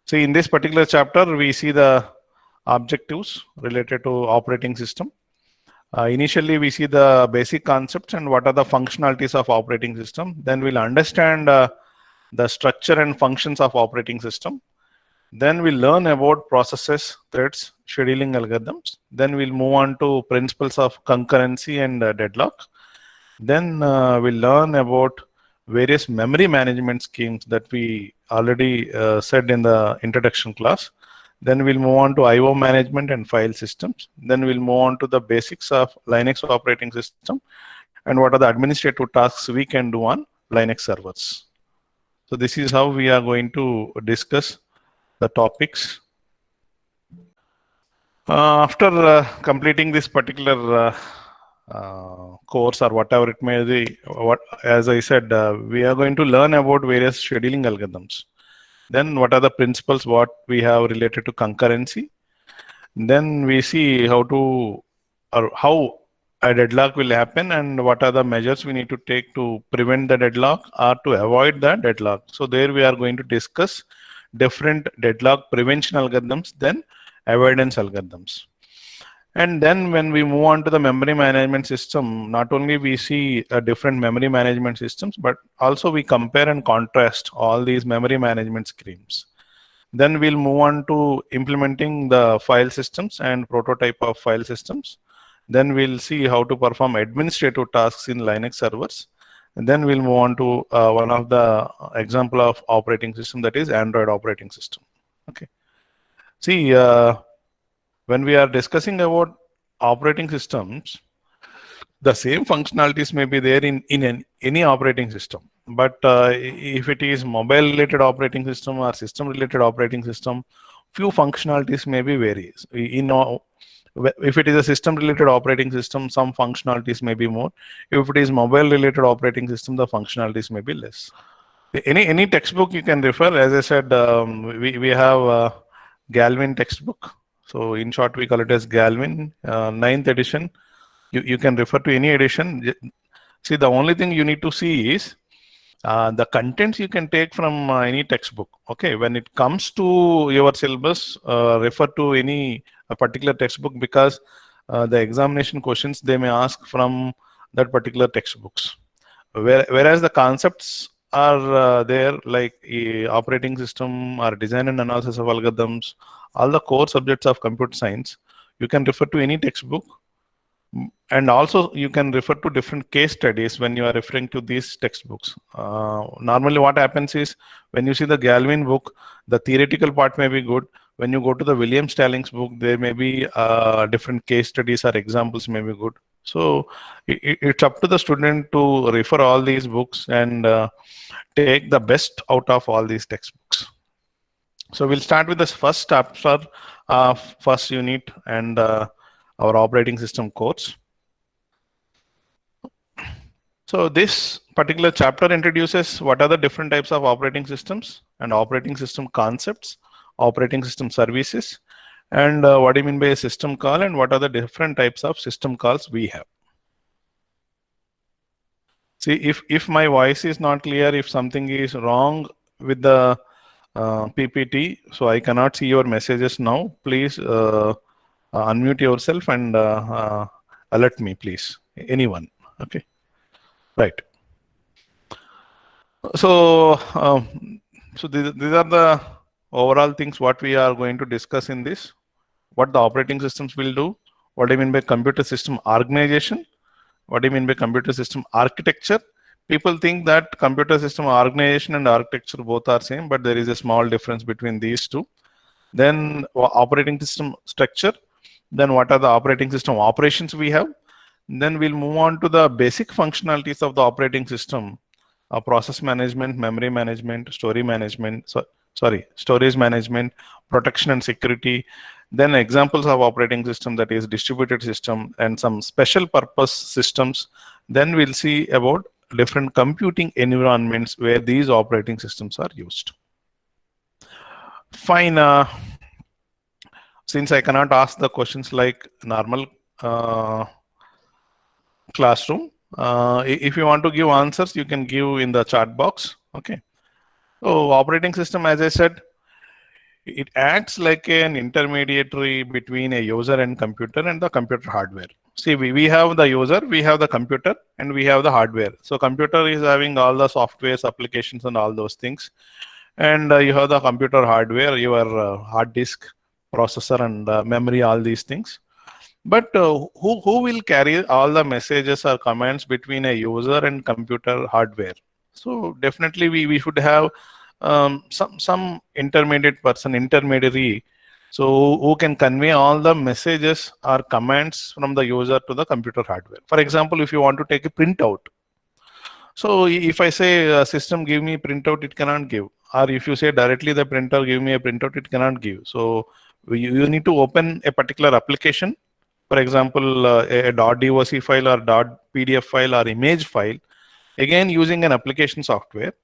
So in this particular chapter, we see the objectives related to operating system. Initially, we see the basic concepts and what are the functionalities of operating system. Then we'll understand the structure and functions of operating system. Then we'll learn about processes, threads, scheduling algorithms. Then we'll move on to principles of concurrency and deadlock. Then we'll learn about various memory management schemes that we already said in the introduction class. Then we'll move on to I/O management and file systems. Then we'll move on to the basics of Linux operating system and what are the administrative tasks we can do on Linux servers. So this is how we are going to discuss the topics. After completing this particular course or whatever it may be, as I said, we are going to learn about various scheduling algorithms. Then what are the principles what we have related to concurrency. Then we see how a deadlock will happen and what are the measures we need to take to prevent the deadlock or to avoid the deadlock. So there we are going to discuss different deadlock prevention algorithms, then avoidance algorithms. And then when we move on to the memory management system, not only we see different memory management systems, but also we compare and contrast all these memory management schemes. Then we'll move on to implementing the file systems and prototype of file systems. Then we'll see how to perform administrative tasks in Linux servers. And then we'll move on to one of the example of operating system, that is Android operating system. Okay. See, when we are discussing about operating systems, the same functionalities may be there in any operating system. But if it is mobile related operating system or system related operating system, few functionalities may be varies. If it is a system related operating system, some functionalities may be more. If it is mobile related operating system, the functionalities may be less. Any textbook you can refer. As I said, we have Galvin textbook. So in short, we call it as Galvin 9th edition. You can refer to any edition. See, the only thing you need to see is the contents you can take from any textbook. Okay, when it comes to your syllabus, refer to any particular textbook, because the examination questions they may ask from that particular textbooks. Whereas the concepts are there, like operating system or design and analysis of algorithms, all the core subjects of computer science, you can refer to any textbook. And also you can refer to different case studies when you are referring to these textbooks. Normally what happens is, when you see the Galvin book, the theoretical part may be good. When you go to the William Stallings book, there may be different case studies or examples may be good. So it's up to the student to refer all these books and take the best out of all these textbooks. So we'll start with this first chapter, first unit, and our operating system course. So this particular chapter introduces what are the different types of operating systems and operating system concepts, operating system services, and what do you mean by a system call, and what are the different types of system calls we have. See, if my voice is not clear, if something is wrong with the PPT, so I cannot see your messages now, please unmute yourself and alert me, please. Anyone. Okay. Right. So, these are the overall things what we are going to discuss in this. What the operating systems will do. What do you mean by computer system organization? What do you mean by computer system architecture? People think that computer system organization and architecture both are same, but there is a small difference between these two. Then operating system structure. Then what are the operating system operations we have? Then we'll move on to the basic functionalities of the operating system. Process management, memory management, storage management, protection and security. Then examples of operating system, that is distributed system, and some special purpose systems. Then we'll see about different computing environments where these operating systems are used. Fine. Since I cannot ask the questions like normal classroom, if you want to give answers, you can give in the chat box. Okay. So operating system, as I said, It acts like an intermediary between a user and computer and the computer hardware. See, we have the user, we have the computer, and we have the hardware. So computer is having all the softwares, applications, and all those things. And you have the computer hardware, your hard disk, processor, and memory, all these things. But who will carry all the messages or commands between a user and computer hardware? So definitely we should have some intermediate person, intermediary, so who can convey all the messages or commands from the user to the computer hardware. For example, if you want to take a printout, so if I say system give me printout, it cannot give. Or if you say directly the printer give me a printout, it cannot give. So you need to open a particular application. For example, a .doc file or .pdf file or image file, again using an application software.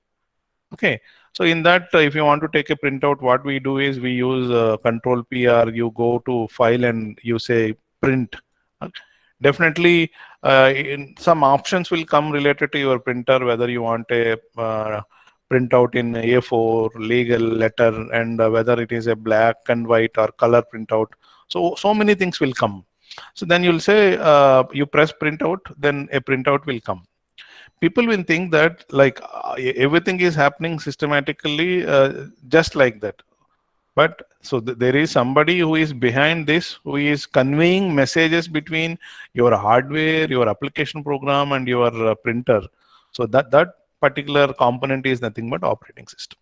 Okay, so in that, if you want to take a printout, what we do is we use Control P, or you go to file and you say print. Definitely, some options will come related to your printer, whether you want a printout in A4, legal letter, and whether it is a black and white or color printout. So many things will come. So then you'll say, you press printout, then a printout will come. People will think that like everything is happening systematically, just like that. But so there is somebody who is behind this, who is conveying messages between your hardware, your application program, and your printer. So that particular component is nothing but operating system.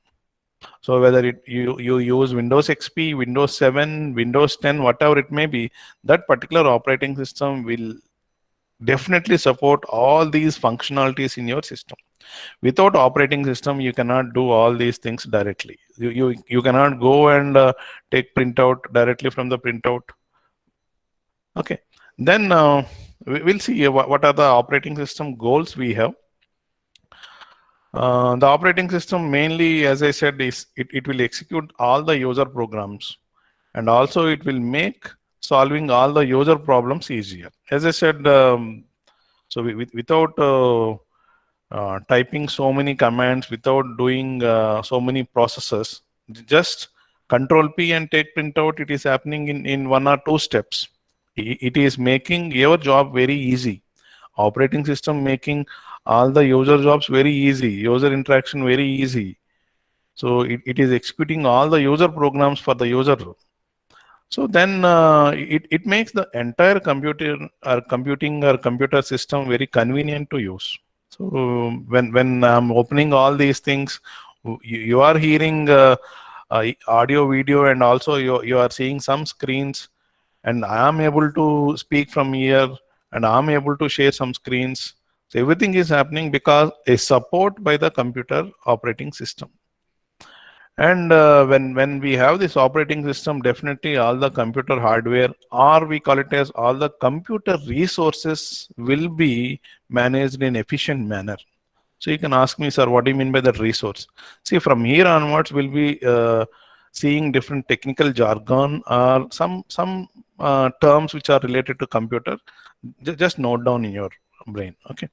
So whether you use Windows XP, Windows 7, Windows 10, whatever it may be, that particular operating system will definitely support all these functionalities in your system. Without operating system, you cannot do all these things directly. You cannot go and take printout directly from the printout. Okay, then we'll see what are the operating system goals we have. The operating system mainly, as I said, is it will execute all the user programs, and also it will make solving all the user problems easier. As I said, so without typing so many commands, without doing so many processes, just Control P and take printout, it is happening in 1 or 2 steps. It is making your job very easy. Operating system making all the user jobs very easy, user interaction very easy. So it is executing all the user programs for the user. So then it makes the entire computing or computer system very convenient to use. So when I'm opening all these things, you are hearing audio, video, and also you are seeing some screens, and I am able to speak from here, and I'm able to share some screens. So everything is happening because a support by the computer operating system. And when we have this operating system, definitely all the computer hardware, or we call it as all the computer resources, will be managed in efficient manner. So you can ask me, sir, what do you mean by that resource? See, from here onwards, we'll be seeing different technical jargon or some terms which are related to computer. Just note down in your brain, okay?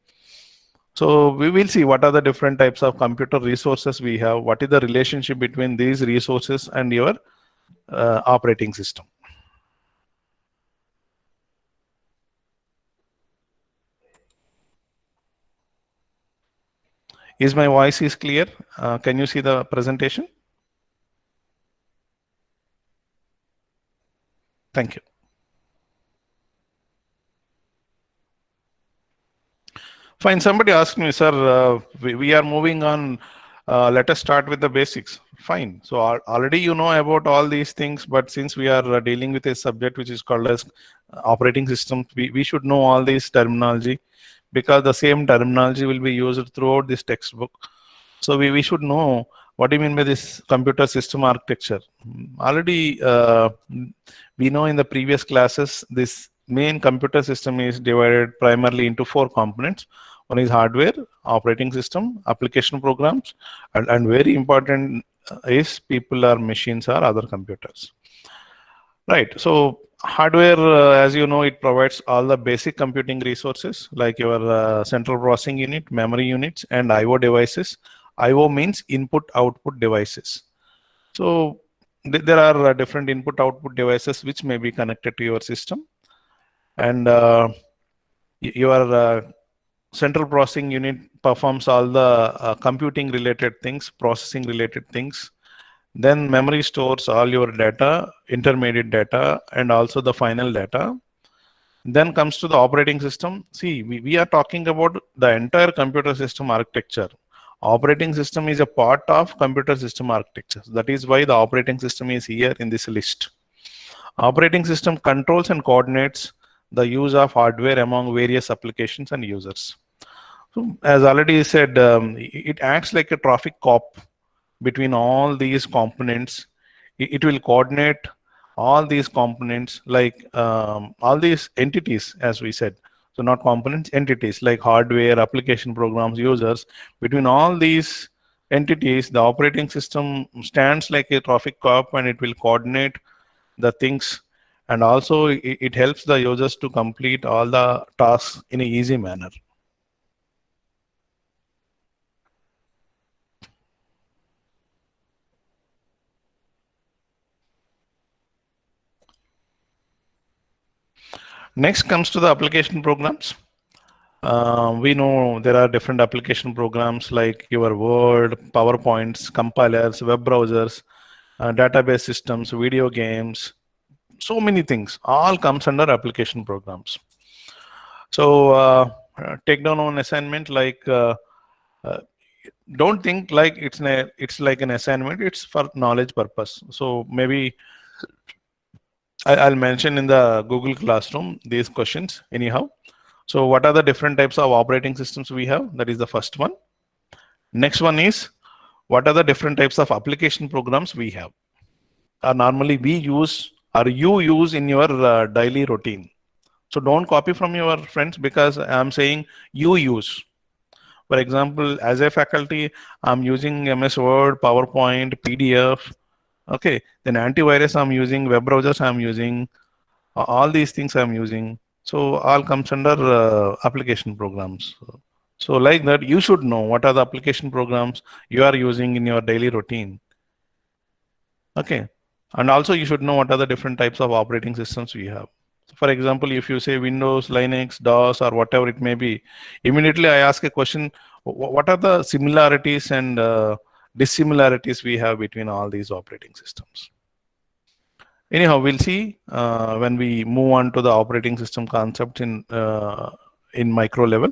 So we will see what are the different types of computer resources we have, what is the relationship between these resources and your operating system. Is my voice is clear? Can you see the presentation? Thank you. Fine. Somebody asked me, sir, we are moving on. Let us start with the basics. Fine. So already you know about all these things, but since we are dealing with a subject which is called as operating system, we should know all these terminology, because the same terminology will be used throughout this textbook. So we should know what do you mean by this computer system architecture. Already we know in the previous classes, this main computer system is divided primarily into 4 components. One is hardware, operating system, application programs, and very important is people or machines or other computers. Right. So hardware, as you know, it provides all the basic computing resources like your central processing unit, memory units, and I/O devices. I/O means input output devices. So there are different input output devices which may be connected to your system, and your central processing unit performs all the computing related things, processing related things. Then memory stores all your data, intermediate data, and also the final data. Then comes to the operating system. See, we are talking about the entire computer system architecture. Operating system is a part of computer system architecture. That is why the operating system is here in this list. Operating system controls and coordinates the use of hardware among various applications and users. So, as already said, it acts like a traffic cop between all these components. It will coordinate all these components, like all these entities, as we said. So not components, entities like hardware, application programs, users. Between all these entities, the operating system stands like a traffic cop, and it will coordinate the things, and also it helps the users to complete all the tasks in an easy manner. Next comes to the application programs. We know there are different application programs like your Word, PowerPoints, compilers, web browsers, database systems, video games, so many things. All comes under application programs. So take down one assignment, like don't think like it's like an assignment. It's for knowledge purpose. So maybe I'll mention in the Google Classroom these questions anyhow. So what are the different types of operating systems we have? That is the first one. Next one is, what are the different types of application programs we have? Normally we use or you use in your daily routine. So don't copy from your friends, because I'm saying you use. For example, as a faculty, I'm using MS Word, PowerPoint, PDF. Okay, then antivirus I'm using, web browsers I'm using, all these things I'm using. So all comes under application programs. So like that, you should know what are the application programs you are using in your daily routine. Okay, and also you should know what are the different types of operating systems we have. So for example, if you say Windows, Linux, DOS, or whatever it may be, immediately I ask a question: what are the similarities and dissimilarities we have between all these operating systems? Anyhow, we'll see when we move on to the operating system concept in micro level.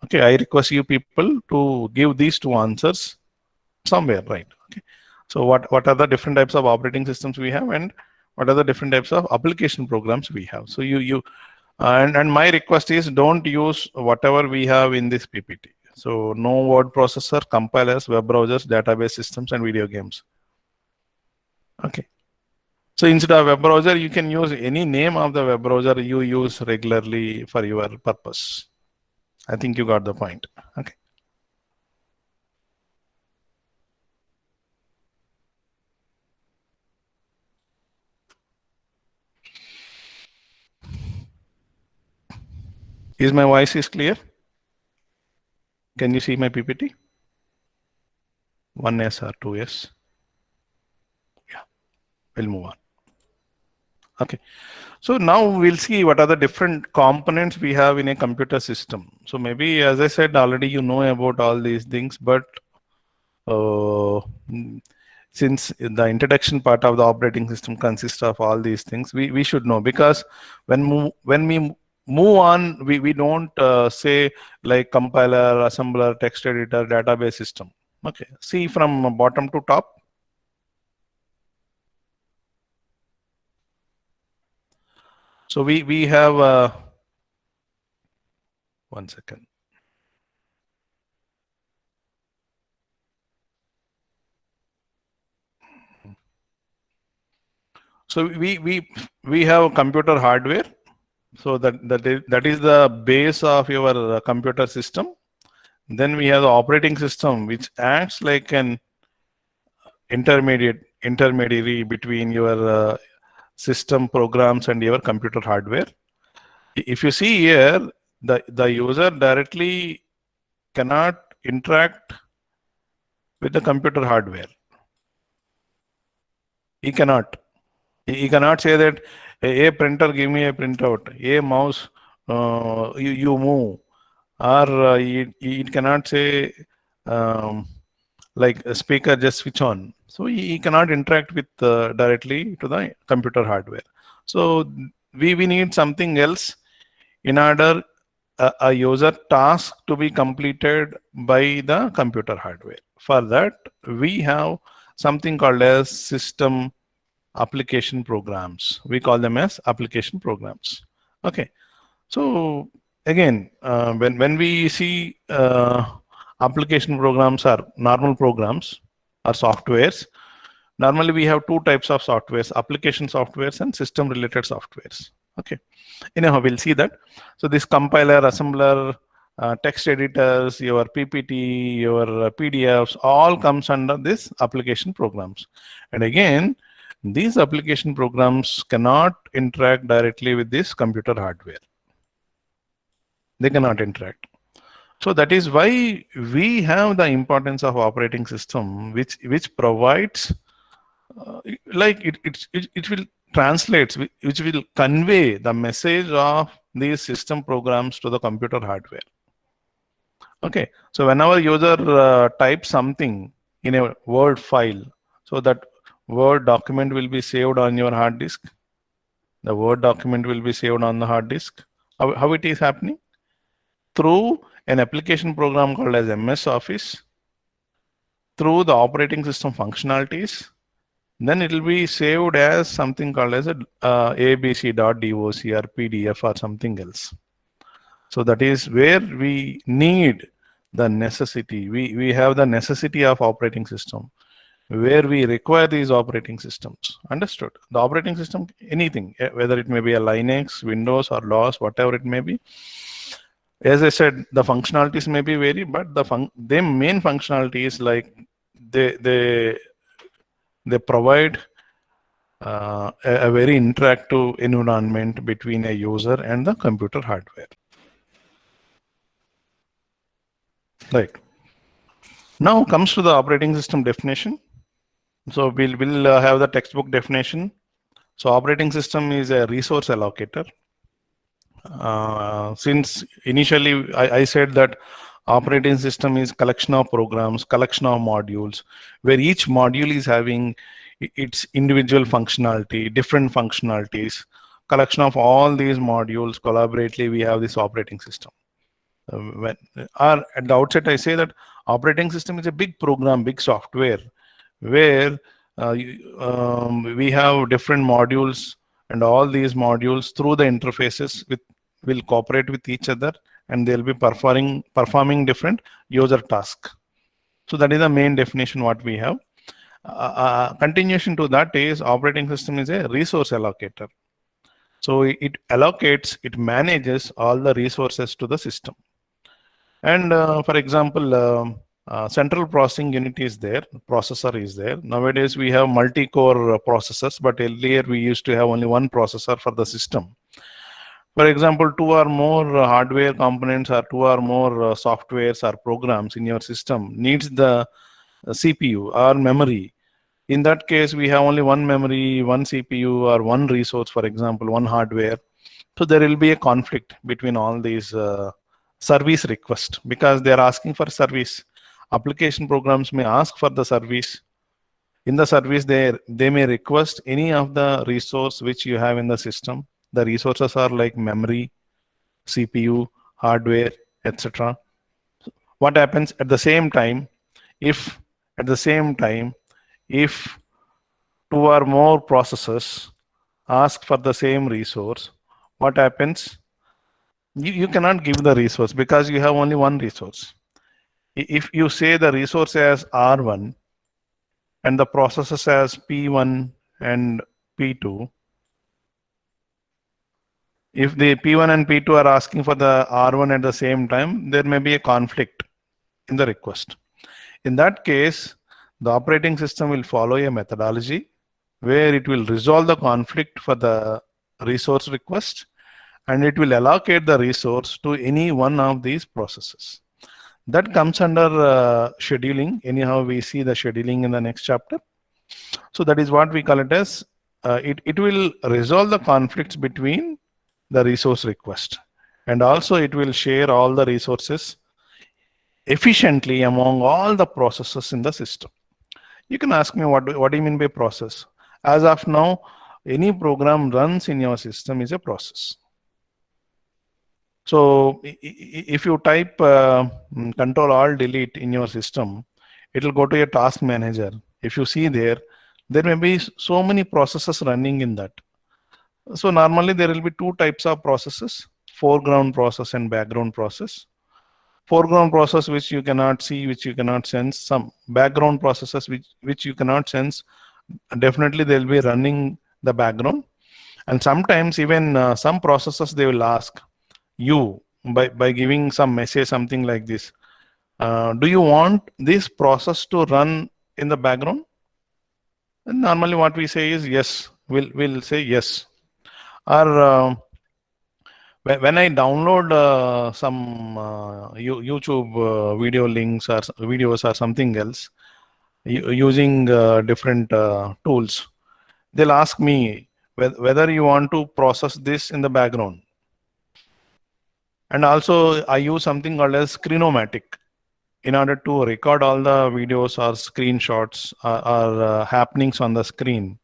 Okay, I request you people to give these two answers somewhere, right? Okay. So what are the different types of operating systems we have, and what are the different types of application programs we have? So and my request is, don't use whatever we have in this PPT. So no word processor, compilers, web browsers, database systems, and video games. Okay. So instead of web browser, you can use any name of the web browser you use regularly for your purpose. I think you got the point. Okay. Is my voice is clear? Can you see my PPT? 1S or 2S? Yeah, we'll move on. Okay. So now we'll see what are the different components we have in a computer system. So maybe, as I said already, you know about all these things, but since the introduction part of the operating system consists of all these things, we should know, because when we move on, we don't say like compiler, assembler, text editor, database system. Okay, see from bottom to top. So we have one second. So we have computer hardware. So that is the base of your computer system. Then we have the operating system, which acts like an intermediary between your system programs and your computer hardware. If you see here, the user directly cannot interact with the computer hardware. He cannot. He cannot say that a printer give me a printout, a mouse you move, or it cannot say um, like a speaker just switch on. So he cannot interact with directly to the computer hardware. So we need something else in order a user task to be completed by the computer hardware. For that, we have something called as system application programs. We call them as application programs. Okay. So again, when we see application programs or normal programs or softwares, normally we have two types of softwares: application softwares and system related softwares. Okay. Anyhow, we'll see that. So this compiler, assembler, text editors, your PPT, your PDFs, all comes under this application programs. And again, these application programs cannot interact directly with this computer hardware. They cannot interact. So that is why we have the importance of operating system, which provides like it will translate, which will convey the message of these system programs to the computer hardware. Okay, so whenever user types something in a Word file, so that Word document will be saved on your hard disk. The Word document will be saved on the hard disk. How it is happening? Through an application program called as MS Office, through the operating system functionalities, then it will be saved as something called as a abc.doc or PDF or something else. So that is where we need the necessity. We have the necessity of operating system, where we require these operating systems. Understood? The operating system, anything, whether it may be a Linux, Windows, or DOS, whatever it may be. As I said, the functionalities may be vary, but the main functionality is like they provide a very interactive environment between a user and the computer hardware. Right. Now comes to the operating system definition. So we'll have the textbook definition. So operating system is a resource allocator. Since initially I said that operating system is collection of programs, collection of modules, where each module is having its individual functionality, different functionalities, collection of all these modules collaboratively, we have this operating system. At the outset, I say that operating system is a big program, big software, where we have different modules, and all these modules through the interfaces will cooperate with each other, and they'll be performing different user tasks. So that is the main definition what we have. Continuation to that is operating system is a resource allocator. So it allocates, it manages all the resources to the system. And for example, central processing unit is there, processor is there. Nowadays we have multi-core processors, but earlier we used to have only one processor for the system. For example, two or more hardware components or two or more softwares or programs in your system needs the CPU or memory. In that case, we have only one memory, one CPU, or one resource, for example, one hardware. So there will be a conflict between all these service requests, because they are asking for service. Application programs may ask for the service. In the service, they may request any of the resource which you have in the system. The resources are like memory, CPU, hardware, etc. What happens at the same time, if if two or more processors ask for the same resource, what happens? You cannot give the resource because you have only one resource. If you say the resource as R1 and the processors as P1 and P2, if the P1 and P2 are asking for the R1 at the same time, there may be a conflict in the request. In that case, the operating system will follow a methodology where it will resolve the conflict for the resource request, and it will allocate the resource to any one of these processes. That comes under scheduling. Anyhow, we see the scheduling in the next chapter. So that is what we call it as, it will resolve the conflicts between the resource request, and also it will share all the resources efficiently among all the processes in the system. You can ask me, what do you mean by process? As of now, any program runs in your system is a process. So if you type Control Alt Delete in your system, it will go to your task manager. If you see there may be so many processes running in that. So normally there will be two types of processes: foreground process and background process. Foreground process which you cannot see, which you cannot sense. Some background processes which you cannot sense. Definitely they'll be running the background. And sometimes even some processes they will ask you by giving some message, something like this. Do you want this process to run in the background? And normally what we say is yes. We'll say yes. Or when I download some YouTube video links or videos or something else using different tools, they'll ask me whether you want to process this in the background. And also I use something called as Screenomatic in order to record all the videos or screenshots or happenings on the screen.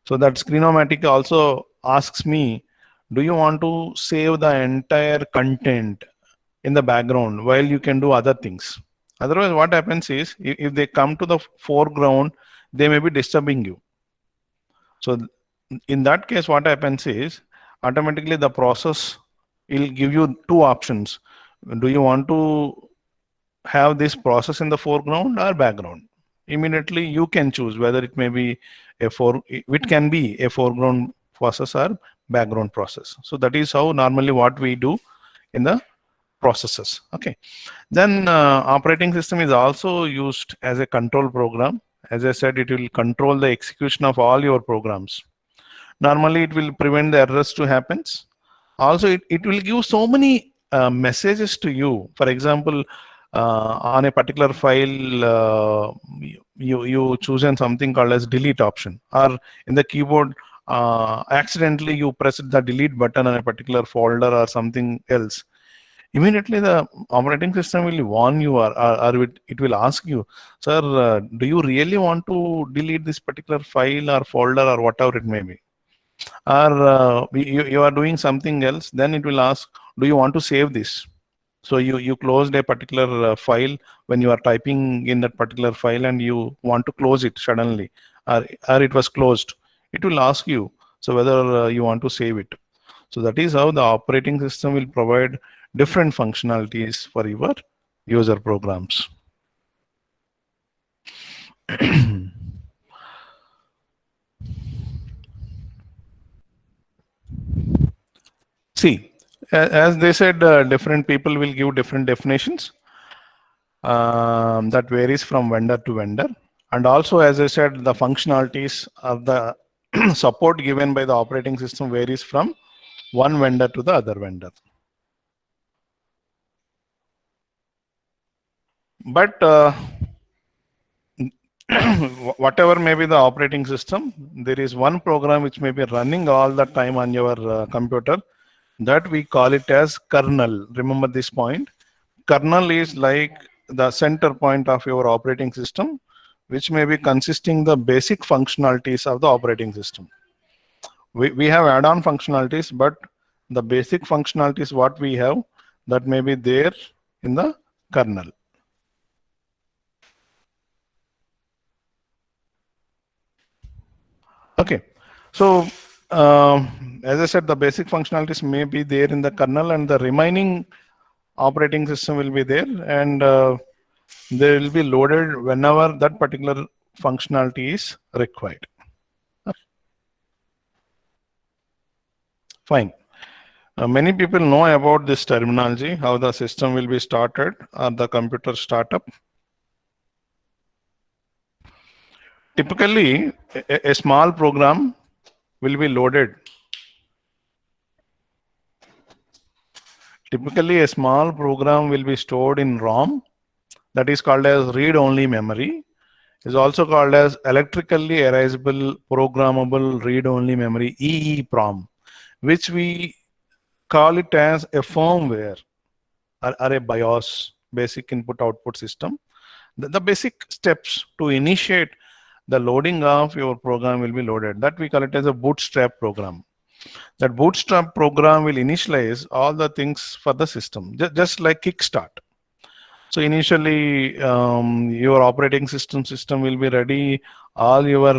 So that Screenomatic also asks me, do you want to save the entire content in the background while you can do other things? Otherwise, what happens is, if they come to the foreground, they may be disturbing you. So in that case, what happens is, automatically the process will give you two options. Do you want to have this process in the foreground or background? Immediately you can choose whether it may be it can be a foreground process or background process. So that is how normally what we do in the processes. Okay. Then operating system is also used as a control program. As I said, it will control the execution of all your programs. Normally it will prevent the errors to happens. Also it will give so many messages to you. For example, on a particular file, you chosen something called as delete option, or in the keyboard accidentally you press the delete button on a particular folder or something else. Immediately the operating system will warn you, or it will ask you, sir, do you really want to delete this particular file or folder or whatever it may be? Or you are doing something else, then it will ask, do you want to save this? So you closed a particular file when you are typing in that particular file and you want to close it suddenly, or it was closed. It will ask you, so whether you want to save it. So that is how the operating system will provide different functionalities for your user programs. See, as they said, different people will give different definitions. That varies from vendor to vendor. And also, as I said, the functionalities of the support given by the operating system varies from one vendor to the other vendor. But whatever may be the operating system, there is one program which may be running all the time on your computer, that we call it as kernel. Remember this point. Kernel is like the center point of your operating system, which may be consisting the basic functionalities of the operating system. We have add-on functionalities, but the basic functionalities what we have, that may be there in the kernel. Okay, so as I said, the basic functionalities may be there in the kernel, and the remaining operating system will be there, and they will be loaded whenever that particular functionality is required. Fine. Many people know about this terminology, how the system will be started or the computer startup. Typically, a small program will be loaded. Typically, a small program will be stored in ROM, that is called as read-only memory. is also called as electrically erasable programmable read-only memory, EEPROM, which we call it as a firmware or a BIOS, basic input output system. The basic steps to initiate the loading of your program will be loaded. That we call it as a bootstrap program. That bootstrap program will initialize all the things for the system, just like Kickstart. So initially, your operating system will be ready. All your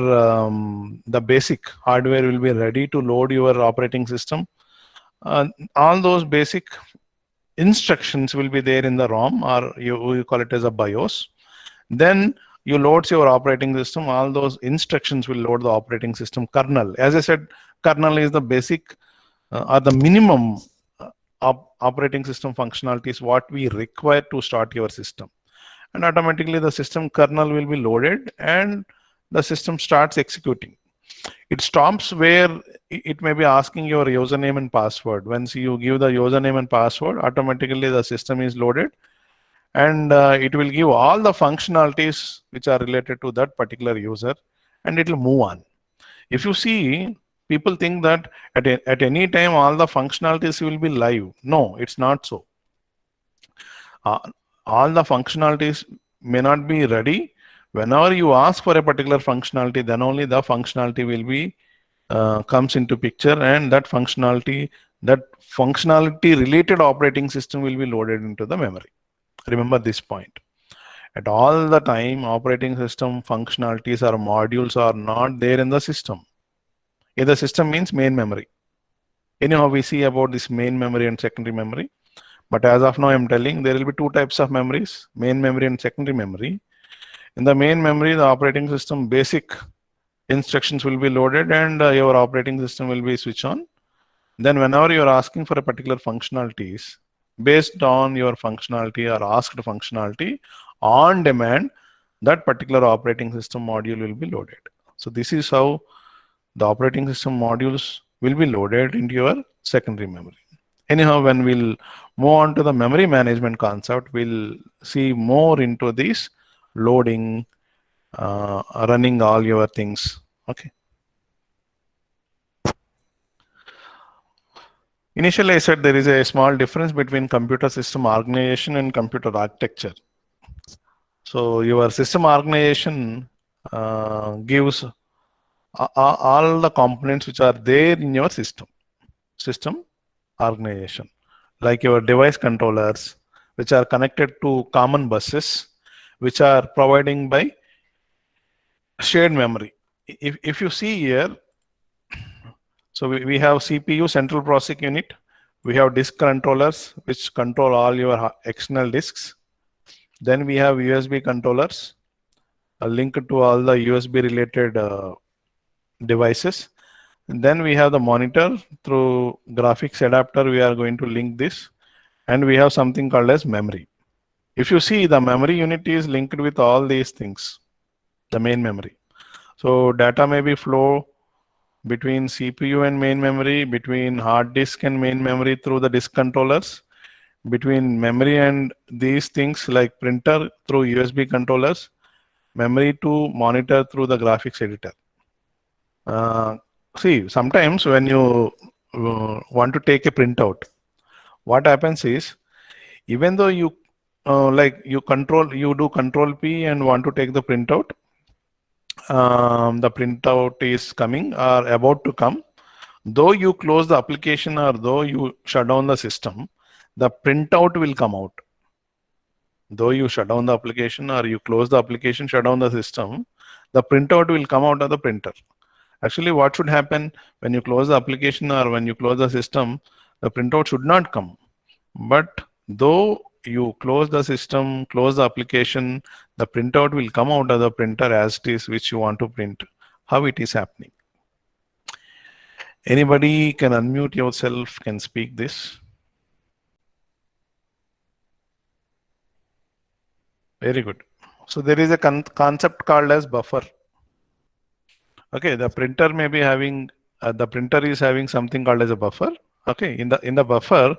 the basic hardware will be ready to load your operating system. All those basic instructions will be there in the ROM, or you call it as a BIOS. Then you load your operating system. All those instructions will load the operating system kernel. As I said, kernel is the basic or the minimum operating system functionalities what we require to start your system. And automatically the system kernel will be loaded and the system starts executing. It stops where it may be asking your username and password. Once you give the username and password, automatically the system is loaded, and it will give all the functionalities which are related to that particular user, and it will move on. If you see, people think that at any time all the functionalities will be live. No, it's not so. Uh, all the functionalities may not be ready. Whenever you ask for a particular functionality, then only the functionality will be comes into picture, and that functionality related operating system will be loaded into the memory. Remember this point. At all the time, operating system functionalities or modules are not there in the system. In the system means main memory. Anyhow, we see about this main memory and secondary memory. But as of now, I'm telling there will be two types of memories, main memory and secondary memory. In the main memory, the operating system basic instructions will be loaded, and your operating system will be switched on. Then whenever you're asking for a particular functionalities, based on your functionality or asked functionality, on demand, that particular operating system module will be loaded. So this is how the operating system modules will be loaded into your secondary memory. Anyhow, when we'll move on to the memory management concept, we'll see more into this loading, running all your things. Okay. Initially, I said there is a small difference between computer system organization and computer architecture. So your system organization gives all the components which are there in your system organization, like your device controllers, which are connected to common buses, which are providing by shared memory. If you see here, so we have CPU, central processing unit. We have disk controllers, which control all your external disks. Then we have USB controllers linked to all the USB related devices. And then we have the monitor through graphics adapter. We are going to link this, and we have something called as memory. If you see, the memory unit is linked with all these things, the main memory. So data may be flow between CPU and main memory, between hard disk and main memory through the disk controllers, between memory and these things like printer through USB controllers, memory to monitor through the graphics editor. See, sometimes when you want to take a printout, what happens is, even though you you do control P and want to take the printout, the printout is coming or about to come. Though you close the application or though you shut down the system, the printout will come out. Though you shut down the application or you close the application, shut down the system, the printout will come out of the printer. Actually, what should happen when you close the application or when you close the system, the printout should not come. But though you close the system, close the application, the printout will come out of the printer as it is, which you want to print. How it is happening? Anybody can unmute yourself, can speak this. Very good. So there is a concept called as buffer. Okay, the printer may be having the printer is having something called as a buffer. Okay, in the buffer,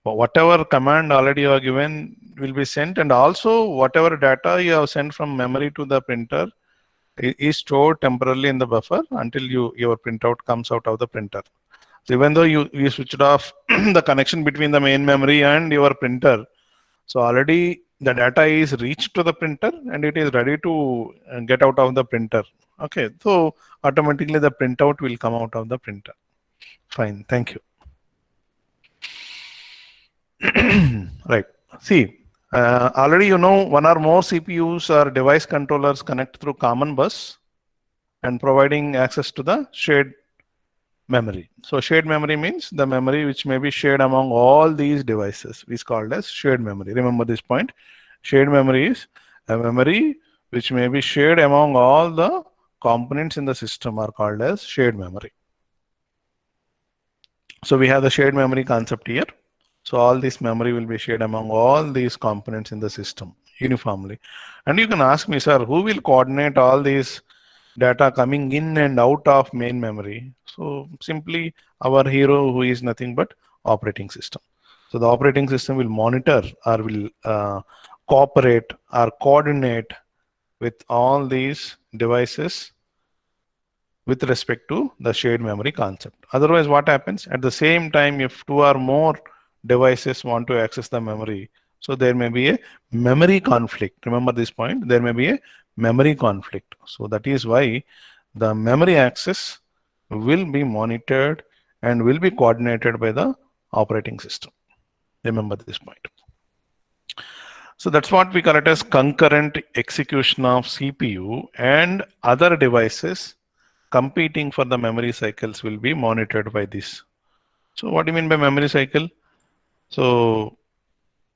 whatever command already you are given will be sent, and also whatever data you have sent from memory to the printer is stored temporarily in the buffer until your printout comes out of the printer. So even though you switched off the connection between the main memory and your printer, so already the data is reached to the printer and it is ready to get out of the printer. Okay, so automatically the printout will come out of the printer. Fine, thank you. Right. See, already you know one or more CPUs or device controllers connect through common bus and providing access to the shared memory. So shared memory means the memory which may be shared among all these devices is called as shared memory. Remember this point. Shared memory is a memory which may be shared among all the components in the system are called as shared memory. So we have the shared memory concept here. So all this memory will be shared among all these components in the system uniformly. And you can ask me, sir, who will coordinate all these data coming in and out of main memory? So simply our hero, who is nothing but operating system. So the operating system will monitor or will cooperate or coordinate with all these devices with respect to the shared memory concept. Otherwise, what happens? At the same time, if two or more devices want to access the memory, so there may be a memory conflict. Remember this point, there may be a memory conflict. So that is why the memory access will be monitored and will be coordinated by the operating system. Remember this point. So that's what we call it as concurrent execution of CPU, and other devices competing for the memory cycles will be monitored by this. So what do you mean by memory cycle? So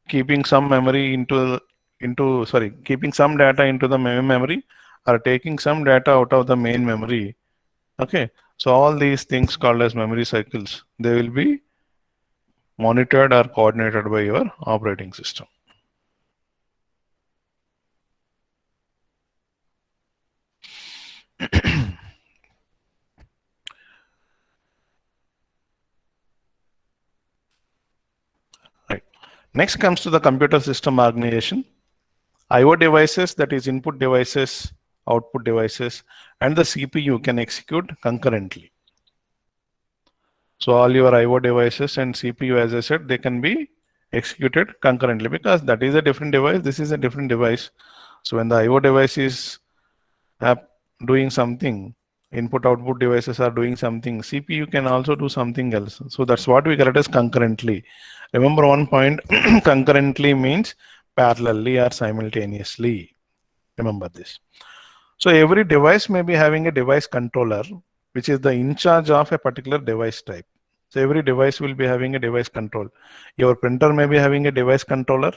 keeping some memory keeping some data into the main memory or taking some data out of the main memory. Okay, so all these things called as memory cycles, they will be monitored or coordinated by your operating system. Right. Next comes to the computer system organization. I/O devices, that is input devices, output devices, and the CPU can execute concurrently. So all your I/O devices and CPU, as I said, they can be executed concurrently because that is a different device, this is a different device. So when the I/O device is doing something, input output devices are doing something, CPU can also do something else. So that's what we call it as concurrently. Remember one point, concurrently means parallelly or simultaneously. Remember this. So every device may be having a device controller, which is the in charge of a particular device type. So every device will be having a device control. Your printer may be having a device controller,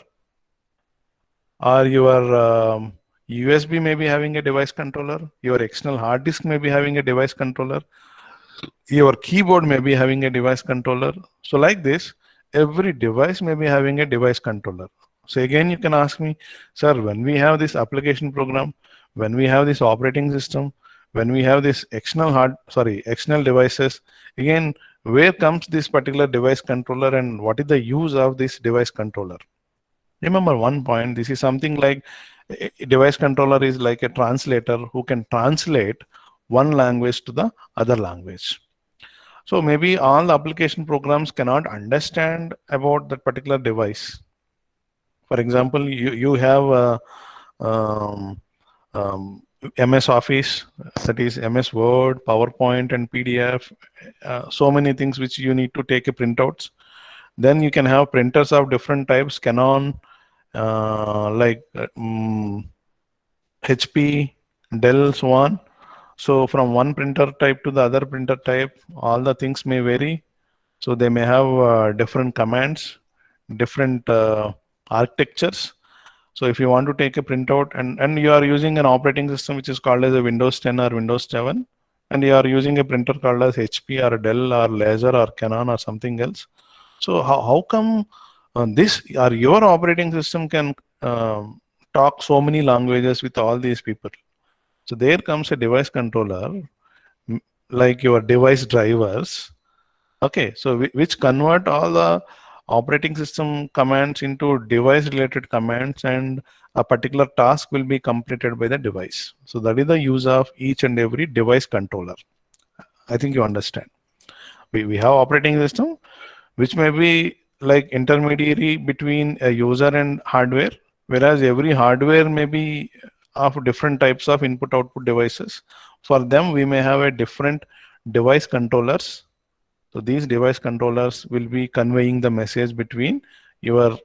or your USB may be having a device controller. Your external hard disk may be having a device controller. Your keyboard may be having a device controller. So like this, every device may be having a device controller. So again, you can ask me, sir, when we have this application program, when we have this operating system, when we have this external devices, again, where comes this particular device controller and what is the use of this device controller? Remember one point, this is something like a device controller is like a translator who can translate one language to the other language. So maybe all the application programs cannot understand about that particular device. For example, you have um, MS Office, that is MS Word, PowerPoint, and PDF. So many things which you need to take a printouts. Then you can have printers of different types, Canon, HP, Dell, so on. So from one printer type to the other printer type, all the things may vary. So they may have different commands, different architectures. So if you want to take a printout and you are using an operating system which is called as a Windows 10 or Windows 7, and you are using a printer called as HP or Dell or Laser or Canon or something else. So how come this or your operating system can talk so many languages with all these people? So there comes a device controller, like your device drivers. Okay, so which convert all the operating system commands into device related commands, and a particular task will be completed by the device. So that is the use of each and every device controller. I think you understand. We have operating system which may be like intermediary between a user and hardware, whereas every hardware may be of different types of input output devices. For them we may have a different device controllers. So these device controllers will be conveying the message between your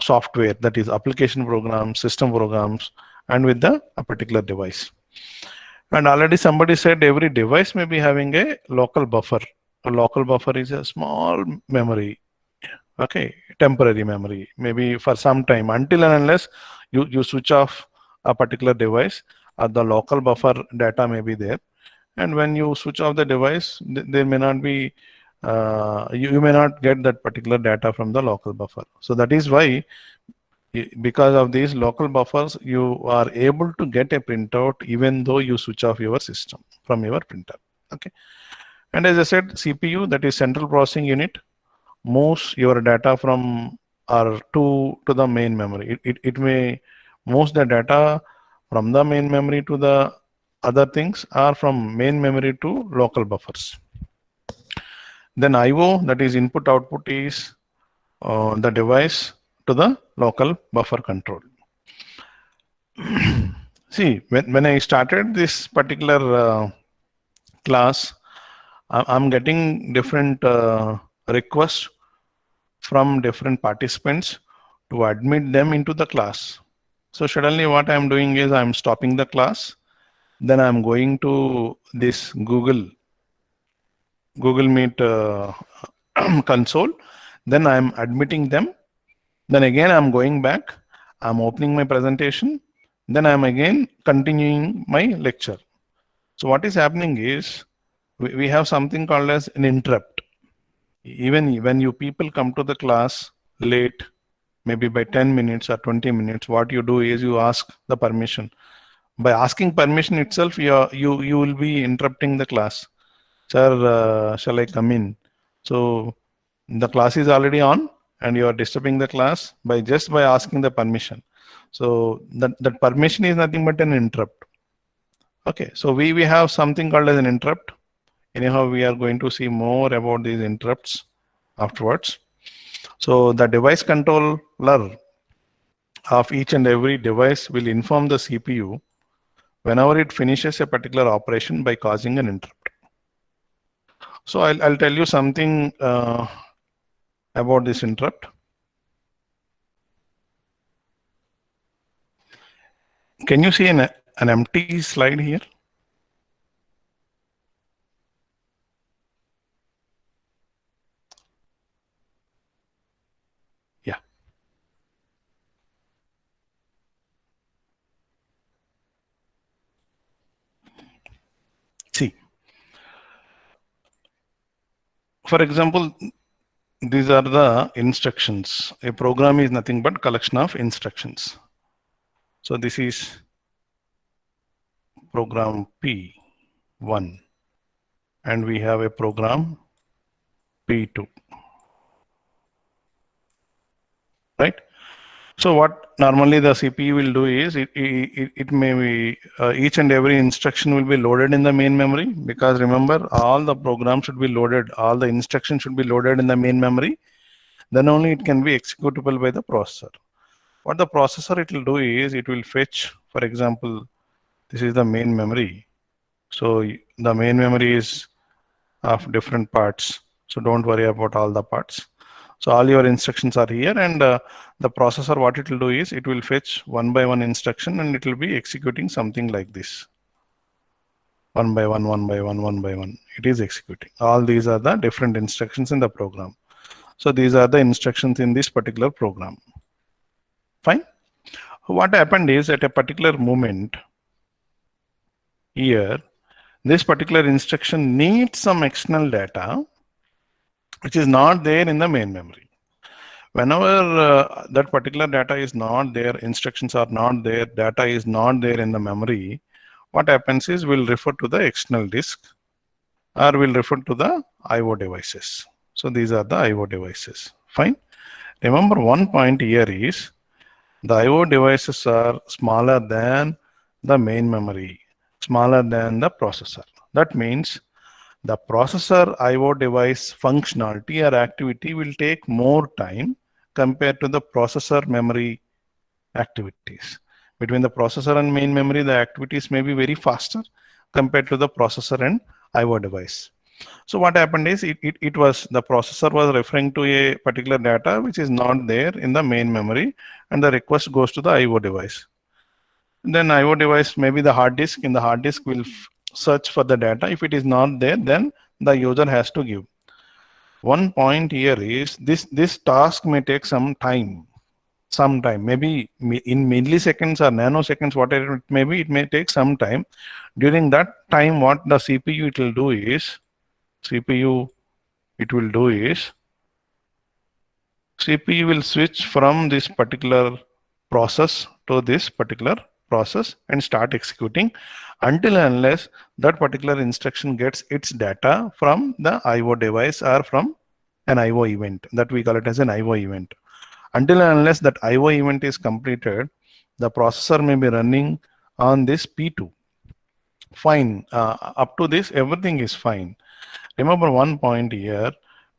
software, that is application programs, system programs, and with the a particular device. And already somebody said every device may be having a local buffer. A local buffer is a small memory, okay, temporary memory, maybe for some time until and unless you switch off a particular device, the local buffer data may be there. And when you switch off the device, there may not be, you may not get that particular data from the local buffer. So that is why, because of these local buffers, you are able to get a printout even though you switch off your system from your printer. Okay. And as I said, CPU, that is central processing unit, moves your data from or to the main memory. It may moves the data from the main memory to the other things, or from main memory to local buffers. Then IO, that is input output, is the device to the local buffer control. See, when I started this particular class, I'm getting different requests from different participants to admit them into the class. So suddenly what I'm doing is I'm stopping the class, then I'm going to this Google Meet console, then I'm admitting them, then again I'm going back, I'm opening my presentation, then I'm again continuing my lecture. So what is happening is we have something called as an interrupt. Even when you people come to the class late, maybe by 10 minutes or 20 minutes, what you do is you ask the permission. By asking permission itself, you will be interrupting the class. Sir, shall I come in? So the class is already on and you are disturbing the class by just by asking the permission. So that permission is nothing but an interrupt. Okay, so we have something called as an interrupt. Anyhow, we are going to see more about these interrupts afterwards. So the device controller of each and every device will inform the CPU whenever it finishes a particular operation by causing an interrupt. So I'll tell you something about this interrupt. Can you see an empty slide here? Yeah. See, for example, these are the instructions. A program is nothing but collection of instructions. So this is program P1 and we have a program P2, right? So what normally the CPU will do is it may be each and every instruction will be loaded in the main memory, because remember, all the programs should be loaded, all the instructions should be loaded in the main memory. Then only it can be executable by the processor. What the processor it will do is it will fetch, for example, this is the main memory. So the main memory is of different parts. So don't worry about all the parts. So all your instructions are here, and the processor, what it will do is it will fetch one by one instruction and it will be executing something like this. One by one, one by one, one by one. It is executing. All these are the different instructions in the program. So these are the instructions in this particular program. Fine. What happened is at a particular moment here, this particular instruction needs some external data which is not there in the main memory. Whenever that particular data is not there, instructions are not there, data is not there in the memory, what happens is we'll refer to the external disk or we'll refer to the IO devices. So these are the IO devices. Fine. Remember, one point here is the I/O devices are smaller than the main memory, smaller than the processor. That means the processor I/O device functionality or activity will take more time compared to the processor memory activities. Between the processor and main memory, the activities may be very faster compared to the processor and I/O device. So what happened is it was the processor was referring to a particular data which is not there in the main memory, and the request goes to the I/O device. Then I/O device, maybe the hard disk, in the hard disk will search for the data. If it is not there, then the user has to give. One point here is this task may take some time, maybe in milliseconds or nanoseconds, whatever it may be, it may take some time. During that time, what the CPU it will do is, CPU CPU will switch from this particular process to this particular process and start executing until and unless that particular instruction gets its data from the I/O device or from an I/O event, that we call it as an I/O event. Until and unless that I/O event is completed, the processor may be running on this P2. Fine. Up to this, everything is fine. Remember one point here,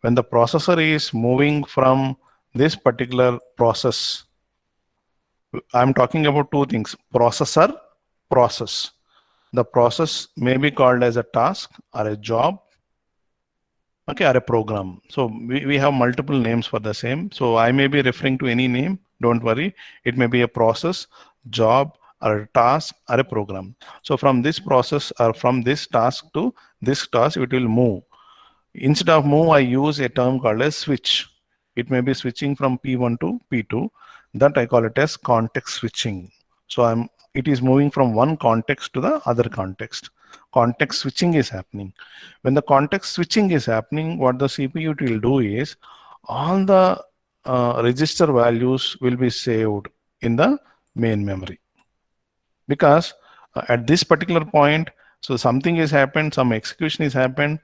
when the processor is moving from this particular process, I'm talking about two things: processor, process. The process may be called as a task or a job, okay, or a program. So we have multiple names for the same. So I may be referring to any name, don't worry. It may be a process, job, or a task, or a program. So from this process or from this task to this task, it will move. Instead of move, I use a term called as switch. It may be switching from P1 to P2. That I call it as context switching. So it is moving from one context to the other context. Context switching is happening. When the context switching is happening, what the CPU will do is all the register values will be saved in the main memory. Because at this particular point, so something has happened, some execution has happened,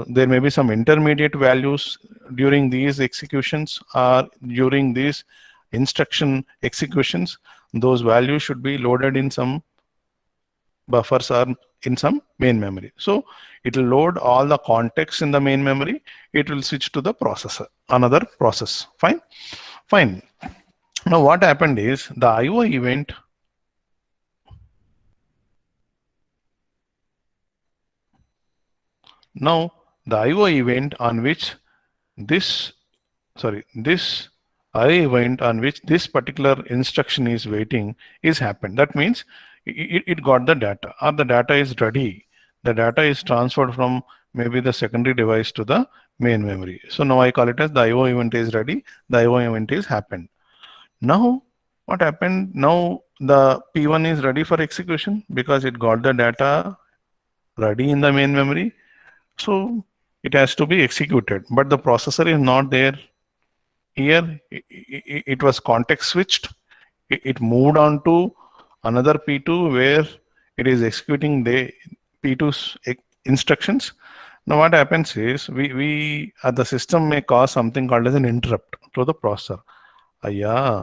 there may be some intermediate values during these executions or during these instruction executions. Those values should be loaded in some buffers or in some main memory. So it will load all the context in the main memory. It will switch to the processor, another process. Fine. Fine. Now what happened is the I/O event Now, the I/O event on which this array event on which this particular instruction is waiting is happened. That means it got the data, or the data is ready. The data is transferred from maybe the secondary device to the main memory. So now I call it as the I/O event is ready. The I/O event is happened. Now what happened? Now the P1 is ready for execution because it got the data ready in the main memory. So it has to be executed, but the processor is not there. Here it was context switched. It moved on to another P2 where it is executing the P2's instructions. Now what happens is we the system may cause something called as an interrupt to the processor. Yeah,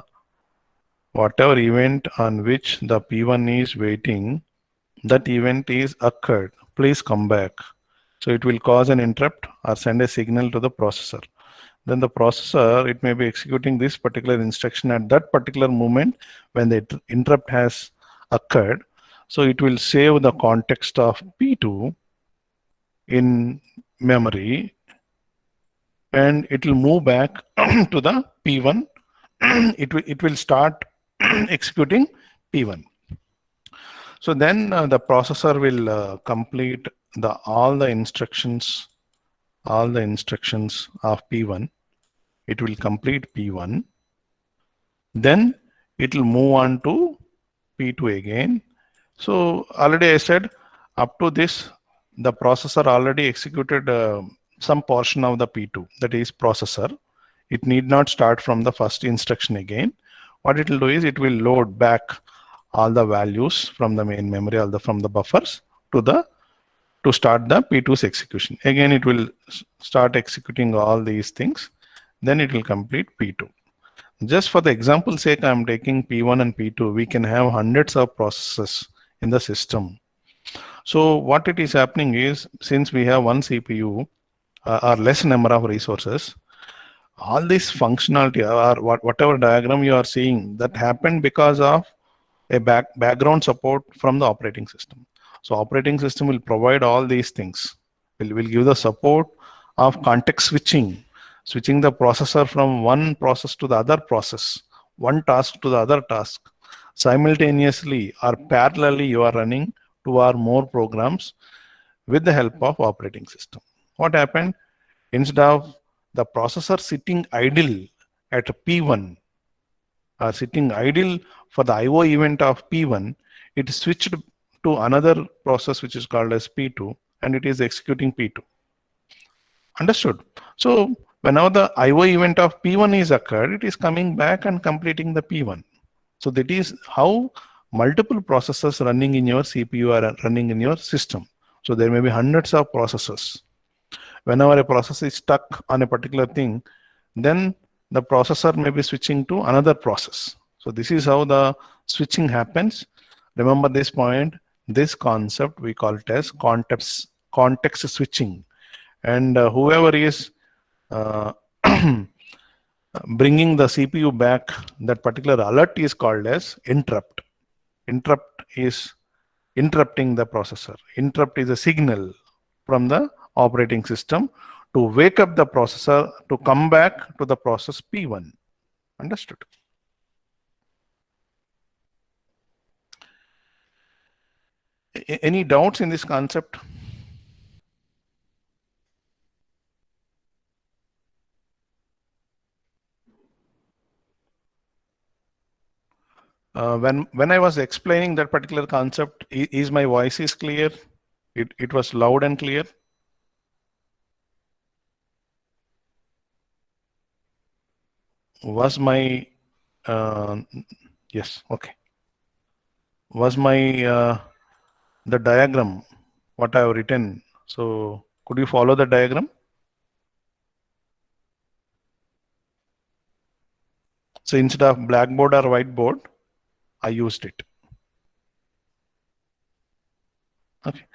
whatever event on which the P1 is waiting, that event is occurred. Please come back. So it will cause an interrupt or send a signal to the processor. Then the processor, it may be executing this particular instruction at that particular moment when the interrupt has occurred. So it will save the context of P2 in memory and it will move back to the P1. It will start executing P1. So then the processor will complete all the instructions of P1. It will complete P1. Then it will move on to P2 again. So already I said up to this, the processor already executed some portion of the P2, that is processor. It need not start from the first instruction again. What it will do is it will load back all the values from the main memory, from the buffers to start the P2's execution. Again, it will start executing all these things. then it will complete P2. Just for the example sake, I am taking P1 and P2. We can have hundreds of processes in the system. So what it is happening is, since we have one CPU or less number of resources, all this functionality or whatever diagram you are seeing, that happened because of a background support from the operating system. So operating system will provide all these things. Will give the support of context switching the processor from one process to the other process, one task to the other task. Simultaneously or parallelly, you are running two or more programs with the help of operating system. What happened? Instead of the processor sitting idle at P1 or sitting idle for the IO event of P1, it switched to another process which is called as P2, and it is executing P2. Understood? So whenever the IO event of P1 is occurred, it is coming back and completing the P1. So that is how multiple processes running in your CPU are running in your system. So there may be hundreds of processes. Whenever a process is stuck on a particular thing, then the processor may be switching to another process. So this is how the switching happens. Remember this point, this concept we call it as context switching. And whoever is uh, bringing the CPU back, that particular alert is called as interrupt. Interrupt is interrupting the processor. Interrupt is a signal from the operating system to wake up the processor to come back to the process P1. Understood? Any doubts in this concept? When I was explaining that particular concept, is my voice is clear? It was loud and clear? Was my yes, okay. Was my the diagram what I have written? So could you follow the diagram? So instead of blackboard or whiteboard, I used it. Okay.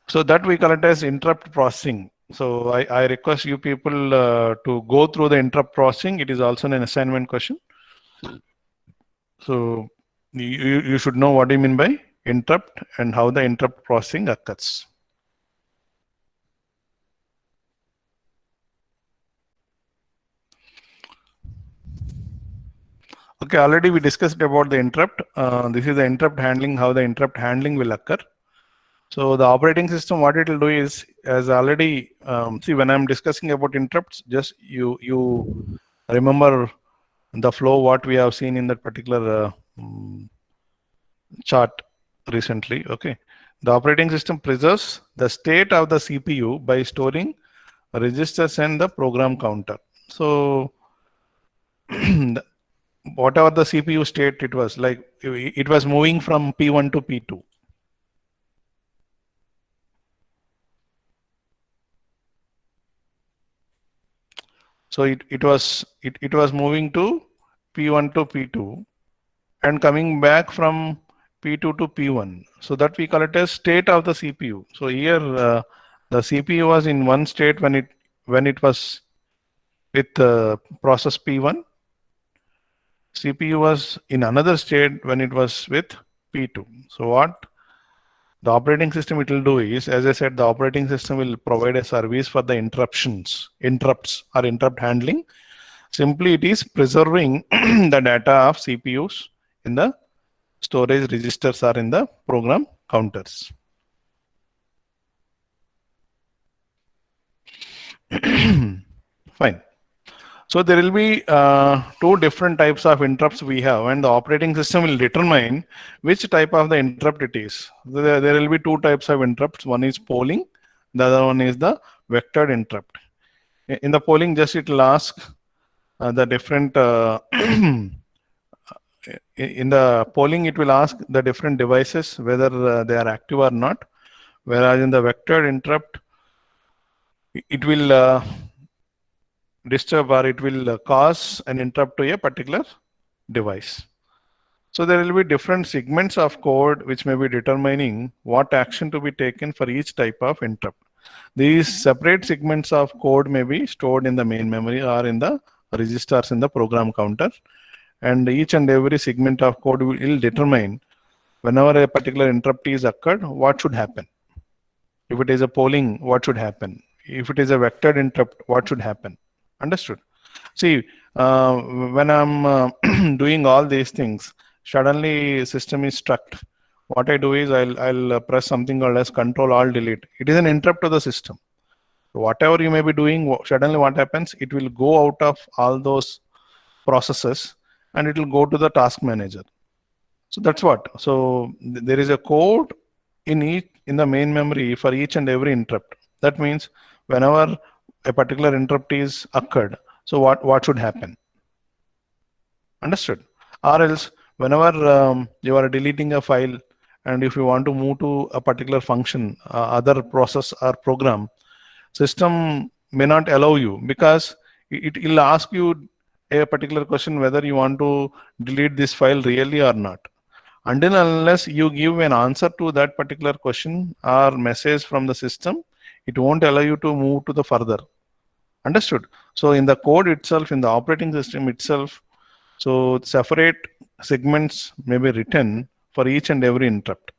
So that we call it as interrupt processing. So I request you people to go through the interrupt processing. It is also an assignment question. So you should know what I mean by interrupt and how the interrupt processing occurs. Okay, already we discussed about the interrupt. This is the interrupt handling, how the interrupt handling will occur. So the operating system, what it will do is, as already, see when I'm discussing about interrupts, just you remember the flow what we have seen in that particular chart recently. Okay, the operating system preserves the state of the CPU by storing registers and the program counter. So whatever the CPU state it was, like it was moving from P1 to P2. So it was moving to P1 to P2 and coming back from P2 to P1. So that we call it as state of the CPU. So here the CPU was in one state when it was with process P1. CPU was in another state when it was with P2. So what the operating system it will do is, as I said, the operating system will provide a service for the interrupts or interrupt handling. Simply it is preserving the data of CPUs in the storage registers or in the program counters. Fine. So there will be two different types of interrupts we have, and the operating system will determine which type of the interrupt it is. There will be two types of interrupts. One is polling, the other one is the vectored interrupt. In the polling, just it will ask the different in the polling it will ask the different devices whether they are active or not, whereas in the vectored interrupt it will disturb or it will cause an interrupt to a particular device. So there will be different segments of code which may be determining what action to be taken for each type of interrupt. These separate segments of code may be stored in the main memory or in the registers in the program counter, and each and every segment of code will determine whenever a particular interrupt is occurred, what should happen. If it is a polling, what should happen? If it is a vectored interrupt, what should happen? Understood? See, when I'm doing all these things, suddenly system is struck. What I do is I'll press something called as Control Alt Delete. It is an interrupt to the system. Whatever you may be doing, suddenly what happens? It will go out of all those processes and it will go to the task manager. So that's what. So there is a code in the main memory for each and every interrupt. That means whenever a particular interrupt is occurred, so what should happen? Understood? Or else whenever you are deleting a file and if you want to move to a particular function, other process or program, system may not allow you because it will ask you a particular question whether you want to delete this file really or not. Until unless you give an answer to that particular question or message from the system, it won't allow you to move to the further. Understood? So in the code itself, in the operating system itself, so separate segments may be written for each and every interrupt.